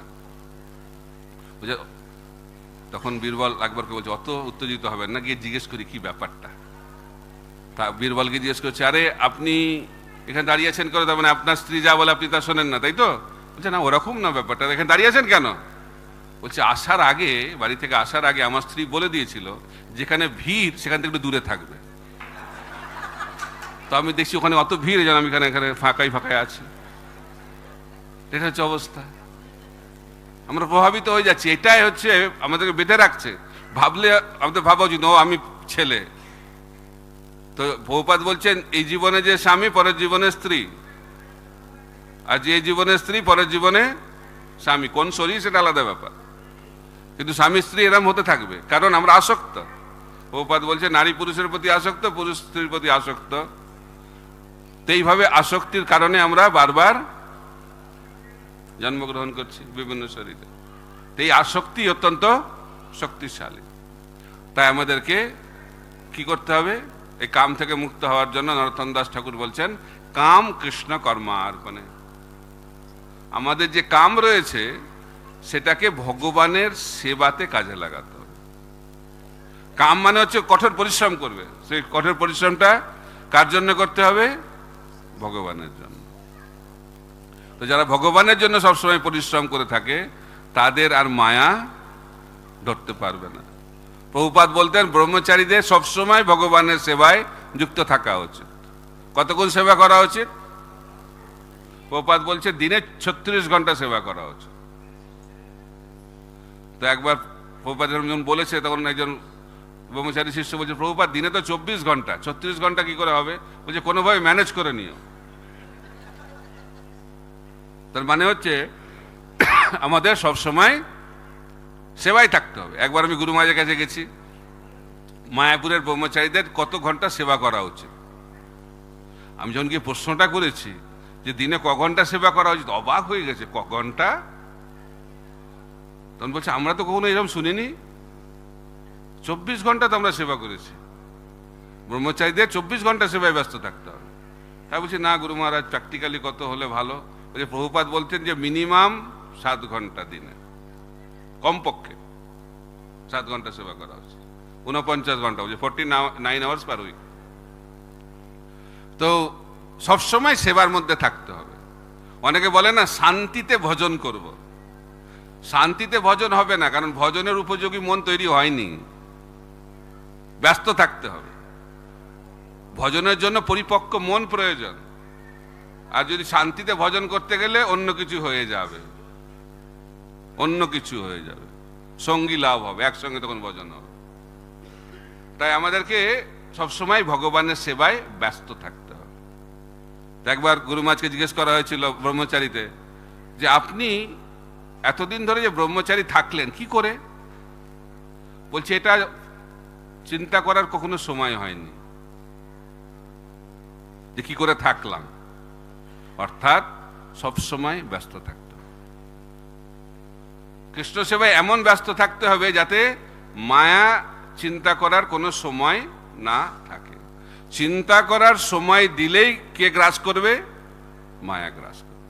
S1: তখন বীরবল আকবরকে বলছে, অত উত্তেজিত হবেন না, গিয়ে জিজ্ঞেস করি কি ব্যাপারটা। তা বীরবলকে জিজ্ঞেস করছে, আরে আপনি এখানে দাঁড়িয়ে আছেন কেন? তার মানে আপনার স্ত্রী যা বলে আপনি তা শোনেন না, তাই তো? বলছে, না ওরকম না ব্যাপারটা, এখানে দাঁড়িয়ে আছেন কেন? বলছে, আসার আগে, বাড়ি থেকে আসার আগে আমার স্ত্রী বলে দিয়েছিল যেখানে ভিড় সেখান থেকে একটু দূরে থাকবে। তো আমি দেখছি ওখানে অত ভিড়, যেন আমি এখানে ফাঁকাই ফাঁকাই আছি। এটা হচ্ছে অবস্থা, আমরা প্রভাবিত হয়ে যাচ্ছি। এটাই হচ্ছে আমাদেরকে বেঁধে রাখছে। ভাবলে আমাদের ভাবা উচিত, ও আমি ছেলে। তো প্রভুপাদ বলছেন, এই জীবনে যে স্বামী পরের জীবনে স্ত্রী, আর যে জীবনে স্ত্রী পরের জীবনে স্বামী। কোন শরীর সেটা আলাদা ব্যাপার, কিন্তু স্বামী স্ত্রী এরম হতে থাকবে, কারণ আমরা আসক্ত। প্রভুপাদ বলছে, নারী পুরুষের প্রতি আসক্ত, পুরুষ স্ত্রীর প্রতি আসক্ত। তো এইভাবে আসক্তির কারণে আমরা বারবার জন্মগ্রহণ করছি বিভিন্ন শরীরে। এই আসক্তি অত্যন্ত শক্তিশালী। তাই আমাদেরকে কি করতে হবে? এই কাম থেকে মুক্ত হওয়ার জন্য নরোত্তম দাস ঠাকুর বলছেন, কাম কৃষ্ণ কর্মার্পণে। আমাদের যে কাম রয়েছে সেটাকে ভগবানের সেবাতে কাজে লাগাতে হবে। কাম মানে হচ্ছে কঠোর পরিশ্রম করবে। সেই কঠোর পরিশ্রমটা কার জন্য করতে হবে? ভগবানের জন্য। তো যারা ভগবানের জন্য সবসময় পরিশ্রম করে থাকে তাদের আর মায়া ধরতে পারবে না। প্রভুপাদ বলতেন, ব্রহ্মচারীদের সবসময় ভগবানের সেবায় যুক্ত থাকা উচিত। কতক্ষণ সেবা করা উচিত? প্রভুপাদ বলছে, দিনে 36 ঘন্টা সেবা করা উচিত। তো একবার প্রভুপাদ যখন বলেছে, তখন একজন ব্রহ্মচারী শিষ্য বলছে, প্রভুপাদ দিনে তো 24 ঘন্টা, 36 ঘন্টা কি করে হবে? বলছে, কোনোভাবে ম্যানেজ করে নিও। তার মানে হচ্ছে আমাদের সবসময় সেবায় থাকতে হবে। একবার আমি গুরু মহারাজের কাছে গেছি, মায়াপুরের ব্রহ্মচারীদের কত ঘন্টা সেবা করা উচিত। আমি যখন গিয়ে প্রশ্নটা করেছি যে দিনে ক ঘন্টা সেবা করা উচিত, অবাক হয়ে গেছে। ক ঘন্টা? তখন বলছে, আমরা তো কখনো এরকম শুনিনি। 24 ঘন্টা তো আমরা সেবা করেছি। ব্রহ্মচারীদের 24 ঘন্টা সেবায় ব্যস্ত থাকতে হবে। তাই বলছি, না গুরু মহারাজ, প্র্যাকটিক্যালি কত হলে ভালো? বলছে, প্রভুপাদ বলতেন যে মিনিমাম 7 ঘন্টা দিনে, কমপক্ষে 7 ঘন্টা সেবা করা উচিত। 49 ঘন্টা, বলছে 49 আওয়ার্স পার উইক। তো সবসময় সেবার মধ্যে থাকতে হবে। অনেকে বলে না, শান্তিতে ভজন করব। শান্তিতে ভজন হবে না, কারণ ভজনের উপযোগী মন তৈরি হয়নি। ব্যস্ত থাকতে হবে। ভজনের জন্য পরিপক্ক মন প্রয়োজন। আর যদি শান্তিতে ভজন করতে গেলে অন্য কিছু হয়ে যাবে, অন্য কিছু হয়ে যাবে, সঙ্গী লাভ হবে, একসঙ্গে তখন ভজন হবে। তাই আমাদেরকে সবসময় ভগবানের সেবায় ব্যস্ত থাকতে হবে। একবার গুরু মহারাজকে জিজ্ঞেস করা হয়েছিল ব্রহ্মচারীতে, যে আপনি এতদিন ধরে যে ব্রহ্মচারী থাকলেন কি করে? বলছে, এটা চিন্তা করার কখনো সময় হয়নি যে কি করে থাকলাম। অর্থাৎ সবসময় ব্যস্ত থাকতে হবে। কৃষ্ণ সেবায় এমন ব্যস্ত থাকতে হবে যাতে মায়া চিন্তা করার কোনো সময় না থাকে। চিন্তা করার সময় দিলেই কে গ্রাস করবে? মায়া গ্রাস করবে।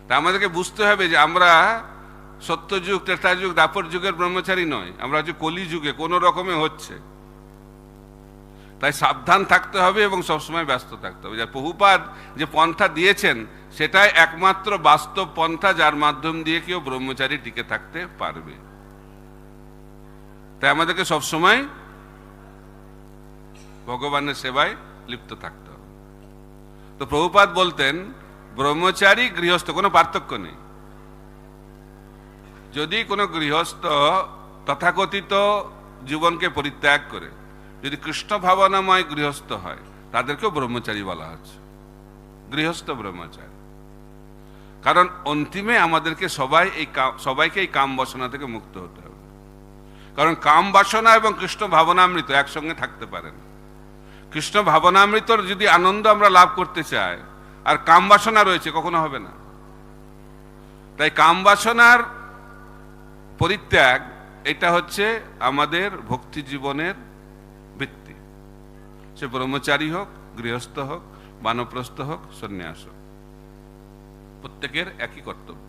S1: তা আমাদেরকে বুঝতে হবে যে আমরা সত্যযুগ, ত্রেতাযুগ, দ্বাপর যুগের ব্রহ্মচারী নয়, আমরা হচ্ছে কলি যুগে কোনো রকমে হচ্ছে। তাই সাবধান থাকতে হবে এবং সবসময় ব্যস্ত থাকতে হবে। যা প্রভুপাদ যে পন্থা দিয়েছেন সেটাই একমাত্র বাস্তব পন্থা, যার মাধ্যম দিয়ে কেউ ব্রহ্মচারী টিকে থাকতে পারবে। তাই আমাদেরকে সবসময় ভগবানের সেবায় লিপ্ত থাকতে হবে। তো প্রভুপাদ বলতেন, ব্রহ্মচারী গৃহস্থ কোনো পার্থক্য নেই। যদি কোনো গৃহস্থ তথাকথিত জীবনকে পরিত্যাগ করে যদি কৃষ্ণ ভাবনাময় গৃহস্থ হয়, তাদেরকেও ব্রহ্মচারী বলা হচ্ছে, গৃহস্থ ব্রহ্মচারী। কারণ অন্তিমে আমাদেরকে সবাইকে এই কাম বাসনা থেকে মুক্ত হতে হবে। কারণ কাম বাসনা এবং কৃষ্ণ ভাবনামৃত একসঙ্গে থাকতে পারেন। কৃষ্ণ ভাবনামৃতর যদি আনন্দ আমরা লাভ করতে চাই আর কাম বাসনা রয়েছে, কখনো হবে না। তাই কাম বাসনার পরিত্যাগ এটা হচ্ছে আমাদের ভক্তি জীবনের ভিত্তি। সে ব্রহ্মচারী হোক, গৃহস্থ হোক, বানপ্রস্থ হোক, সন্ন্যাস হোক, প্রত্যেকের একই কর্তব্য।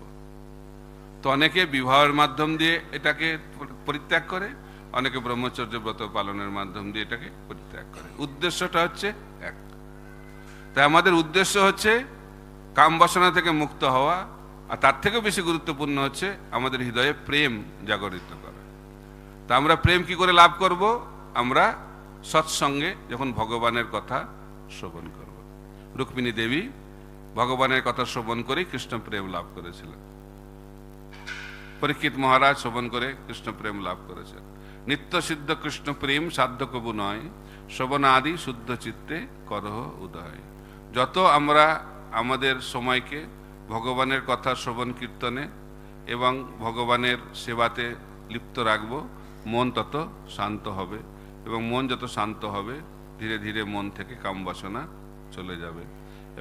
S1: তো অনেকে বিবাহের মাধ্যম দিয়ে এটাকে পরিত্যাগ করে, অনেকে ব্রহ্মচর্য ব্রত পালনের মাধ্যম দিয়ে এটাকে পরিত্যাগ করে। উদ্দেশ্যটা হচ্ছে এক। তাই আমাদের উদ্দেশ্য হচ্ছে কাম বাসনা থেকে মুক্ত হওয়া, আর তার থেকেও বেশি গুরুত্বপূর্ণ হচ্ছে আমাদের হৃদয়ে প্রেম জাগরিত করা। তা আমরা প্রেম কি করে লাভ করব? আমরা সৎসঙ্গে যখন ভগবানের কথা শ্রবণ করব। রুক্মিণী দেবী ভগবানের কথা শ্রবণ করেই কৃষ্ণ প্রেম লাভ করেছিলেন। পরীক্ষিত মহারাজ শ্রবণ করে কৃষ্ণ প্রেম লাভ করেছেন। নিত্য সিদ্ধ কৃষ্ণ প্রেম সাধ্য কবু নয়, শ্রবণ আদি শুদ্ধ চিত্তে করহ উদয়। যত আমরা আমাদের সময়কে ভগবানের কথা শ্রবণ কীর্তনে এবং ভগবানের সেবাতে লিপ্ত রাখব, মন তত শান্ত হবে, এবং মন যত শান্ত হবে ধীরে ধীরে মন থেকে কামবাসনা চলে যাবে,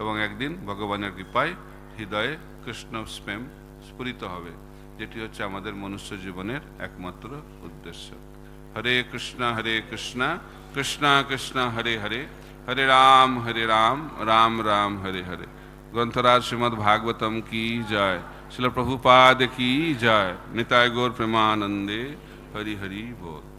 S1: এবং একদিন ভগবানের কৃপায় হৃদয়ে কৃষ্ণ প্রেম স্ফুরিত হবে, যেটি হচ্ছে আমাদের মনুষ্য জীবনের একমাত্র উদ্দেশ্য। হরে কৃষ্ণ কৃষ্ণ কৃষ্ণ হরে হরে, হরে রাম রাম রাম হরে হরে। গ্রন্থরাজ শ্রীমদ্ ভাগবতম কি জয়, শিল প্রভুপাদ কি জয়। নিতাই গৌর প্রেমানন্দে। হরি হরি बोल।